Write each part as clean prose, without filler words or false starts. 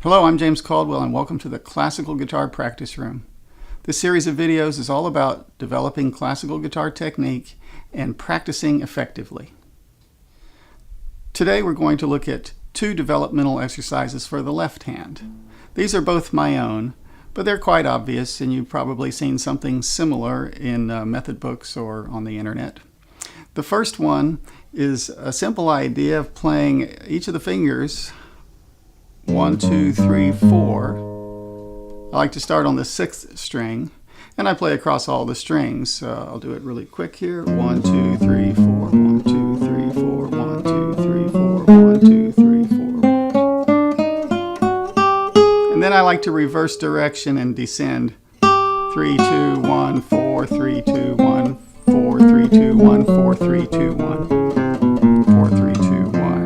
Hello, I'm James Caldwell and welcome to the Classical Guitar Practice Room. This series of videos is all about developing classical guitar technique and practicing effectively. Today we're going to look at two developmental exercises for the left hand. These are both my own, but they're quite obvious and you've probably seen something similar in method books or on the internet. The first one is a simple idea of playing each of the fingers 1, 2, 3, 4. I like to start on the 6th string, and I play across all the strings. I'll do it really quick here. 1, 2, 3, 4, 1, 2, 3, 4, 1, 2, 3, 4, 1, 2, 3, 4. And then I like to reverse direction and descend. 3, 2, 1, 4, 3, 2, 1, 4, 3, 2, 1, 4, 3, 2, 1, 4, 3, 2, 1.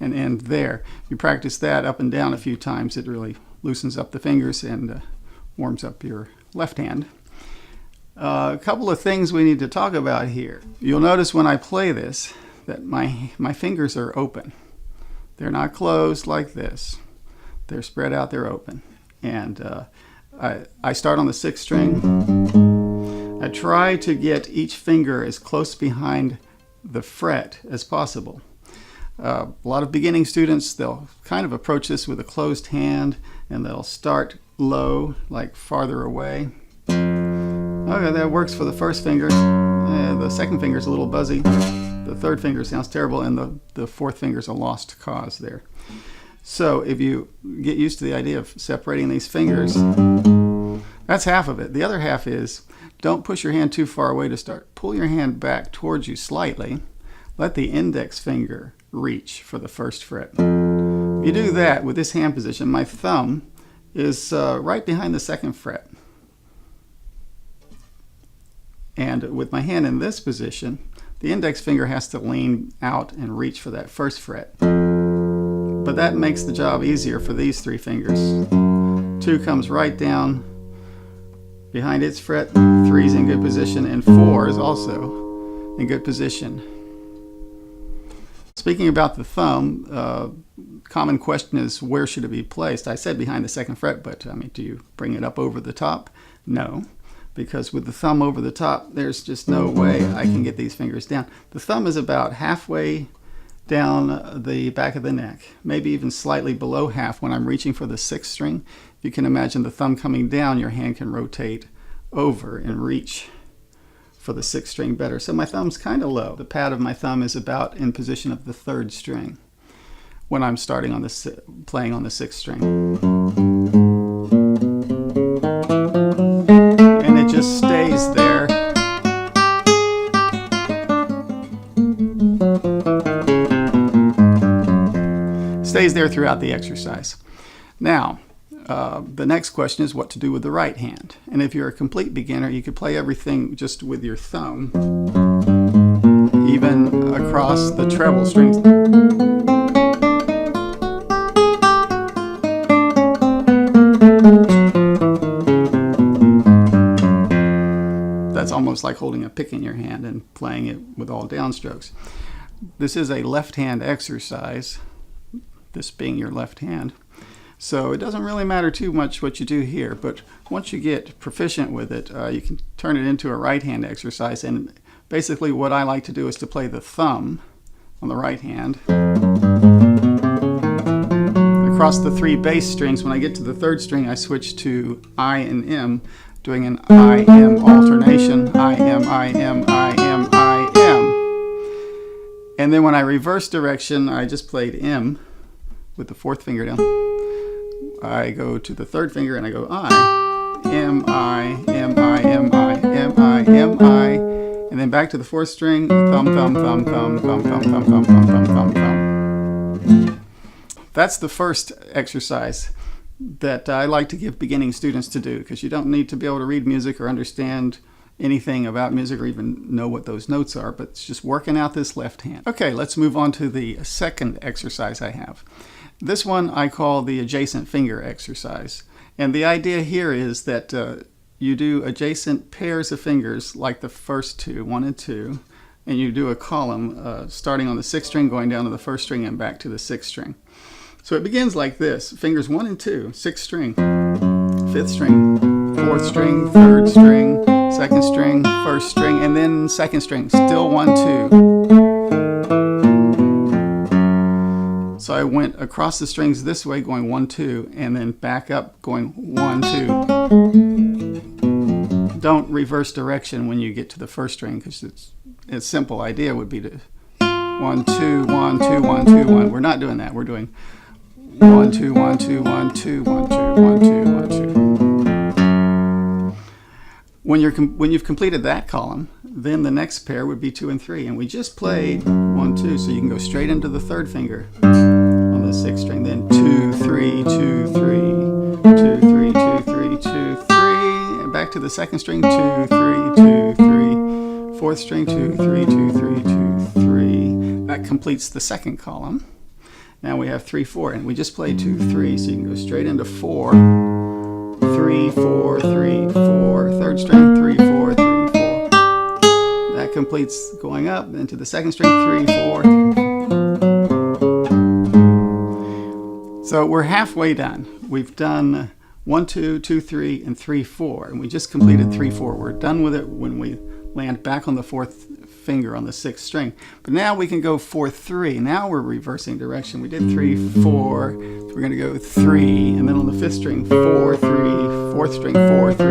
And end there. You practice that up and down a few times, it really loosens up the fingers and warms up your left hand. A couple of things we need to talk about here. You'll notice when I play this that my fingers are open. They're not closed like this. They're spread out, they're open. And I start on the 6th string. I try to get each finger as close behind the fret as possible. A lot of beginning students, they'll kind of approach this with a closed hand and they'll start low, like farther away. Okay, that works for the first finger. The second finger is a little buzzy. The third finger sounds terrible, and the fourth finger is a lost cause there. So if you get used to the idea of separating these fingers, that's half of it. The other half is don't push your hand too far away to start. Pull your hand back towards you slightly. Let the index finger reach for the first fret. If you do that with this hand position, my thumb is right behind the 2nd fret. And with my hand in this position, the index finger has to lean out and reach for that 1st fret. But that makes the job easier for these 3 fingers. 2 comes right down behind its fret, 3 is in good position, and 4 is also in good position. Speaking about the thumb, common question is where should it be placed? I said behind the 2nd fret, but do you bring it up over the top? No, because with the thumb over the top, there's just no way I can get these fingers down. The thumb is about halfway down the back of the neck, maybe even slightly below half when I'm reaching for the 6th string. If you can imagine the thumb coming down, your hand can rotate over and reach for the 6th string better. So my thumb's kind of low. The pad of my thumb is about in position of the 3rd string when I'm starting on playing on the 6th string. And it just stays there. Stays there throughout the exercise. Now, the next question is what to do with the right hand. And if you're a complete beginner, you could play everything just with your thumb, even across the treble strings. That's almost like holding a pick in your hand and playing it with all downstrokes. This is a left hand exercise, this being your left hand. So it doesn't really matter too much what you do here, but once you get proficient with it, you can turn it into a right hand exercise. And basically what I like to do is to play the thumb on the right hand across the 3 bass strings. When I get to the 3rd string, I switch to I and M, doing an I-M alternation. I-M, I-M, I-M, I-M. And then when I reverse direction, I just played M with the 4th finger down. I go to the 3rd finger and I go I, M, I, M, I, M, I, M, I, M, I, and then back to the 4th string, thumb, thumb, thumb, thumb, thumb, thumb, thumb, thumb, thumb, thumb, thumb, thumb. That's the first exercise that I like to give beginning students to do, because you don't need to be able to read music or understand anything about music or even know what those notes are, but it's just working out this left hand. Okay, let's move on to the second exercise I have. This one I call the adjacent finger exercise. And the idea here is that you do adjacent pairs of fingers like the first 2, 1 and 2, and you do a column starting on the 6th string, going down to the 1st string and back to the 6th string. So it begins like this. Fingers 1 and 2, 6th string, 5th string, 4th string, 3rd string, 2nd string, 1st string, and then 2nd string, still 1, 2. So I went across the strings this way going 1, 2, and then back up going 1, 2. Don't reverse direction when you get to the 1st string, because a simple idea would be to 1, 2, 1, 2, 1, 2, 1. We're not doing that. We're doing 1, 2, 1, 2, 1, 2, 1, 2, 1, 2, 1, 2. When you've completed that column, then the next pair would be 2 and 3, and we just played 1, 2, so you can go straight into the 3rd finger on the 6th string. Then 2, 3, 2, 3, 2, 3, 2, 3, 2, 3, and back to the 2nd string, 2, 3, 2, 3, 4th string, 2, 3, 2, 3, 2, 3. That completes the 2nd column. Now we have 3, 4, and we just played 2, 3, so you can go straight into 4, 3, 4, 3, 4, 3rd string, 3, 4, 3, 4. That completes going up into the 2nd string, 3, 4. So we're halfway done. We've done 1, 2, 2, 3, and 3, 4, and we just completed 3, 4. We're done with it when we land back on the 4th finger on the 6th string. But now we can go 4, 3. Now we're reversing direction. We did 3, 4. We're going to go 3, and then on the 5th string, 4, 3, 4th string, 4, 3,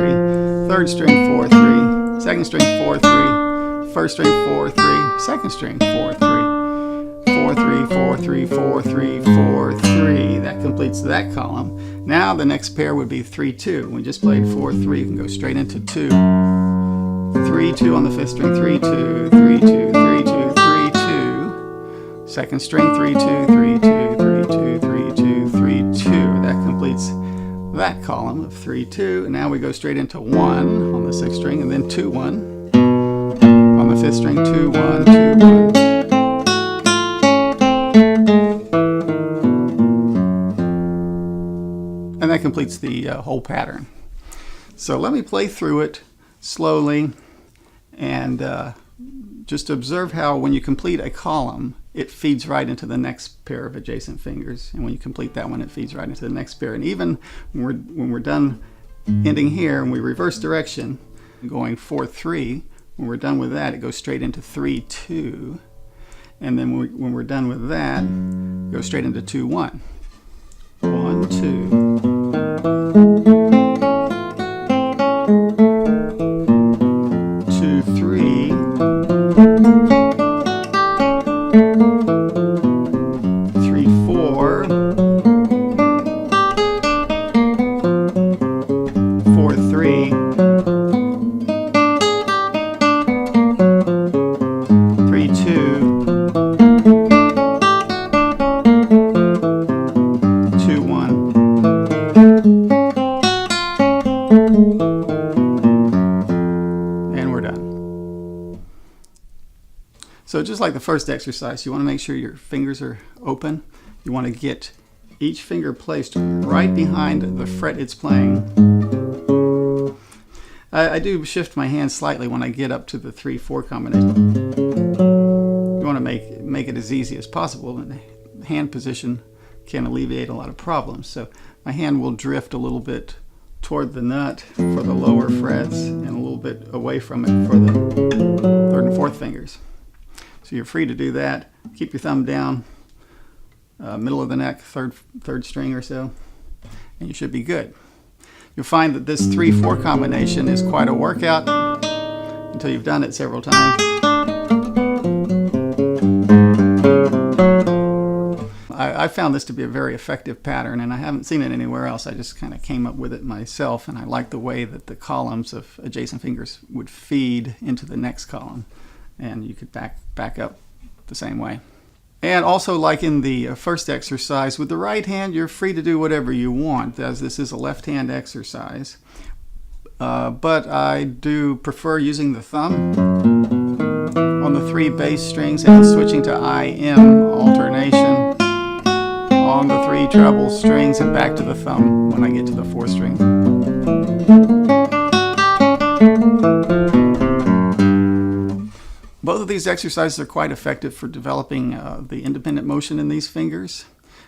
3rd string, 4, 3, 2nd string, 4, 3, 1st string, 4, 3, 2nd string, 4, 3, 4, 3, 4, 3, 4, 3, 4, 3. That completes that column. Now the next pair would be 3, 2. We just played 4, 3. You can go straight into 2. 3, 2 on the 5th string, 3, 2, 3, 2, 3, 2, 3, 2. 2nd string, 3, 2, 3, 2, 3, 2, 3, 2, 3, 2. That completes that column of 3, 2. And now we go straight into 1 on the 6th string, and then 2, 1. On the 5th string, 2, 1, 2, 1. And that completes the whole pattern. So let me play through it slowly and just observe how when you complete a column, it feeds right into the next pair of adjacent fingers. And when you complete that one, it feeds right into the next pair. And even when we're done ending here and we reverse direction, going 4, 3, when we're done with that, it goes straight into 3, 2. And then when we're done with that, it goes straight into 2, 1. 1, 2. 2, 3. 3, 4. 4, 3. 3, 2. 2, 1. And we're done. So just like the first exercise, you want to make sure your fingers are open. You want to get each finger placed right behind the fret it's playing. I do shift my hand slightly when I get up to the 3, 4 combination. You want to make it as easy as possible, and hand position can alleviate a lot of problems. So my hand will drift a little bit toward the nut for the lower frets and a little bit away from it for the 3rd and 4th fingers. So you're free to do that. Keep your thumb down, middle of the neck, third string or so, and you should be good. You'll find that this 3, 4 combination is quite a workout until you've done it several times. I found this to be a very effective pattern, and I haven't seen it anywhere else. I just kind of came up with it myself, and I like the way that the columns of adjacent fingers would feed into the next column, and you could back up the same way. And also, like in the first exercise, with the right hand, you're free to do whatever you want, as this is a left-hand exercise. But I do prefer using the thumb on the 3 bass strings and switching to IM alternation on the 3 treble strings and back to the thumb when I get to the 4th string. Both of these exercises are quite effective for developing the independent motion in these fingers.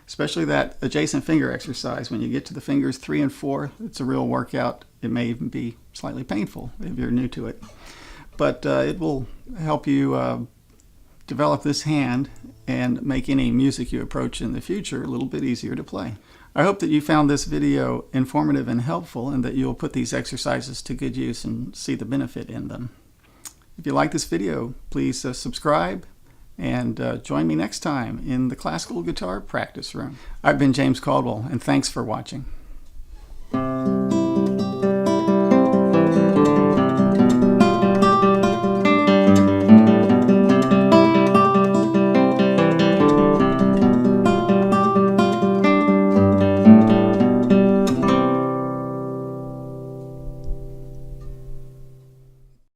especially that adjacent finger exercise. When you get to the fingers 3 and 4, it's a real workout. It may even be slightly painful if you're new to it. But it will help you develop this hand and make any music you approach in the future a little bit easier to play. I hope that you found this video informative and helpful, and that you'll put these exercises to good use and see the benefit in them. If you like this video, please subscribe and join me next time in the classical guitar practice room. I've been James Caldwell, and thanks for watching.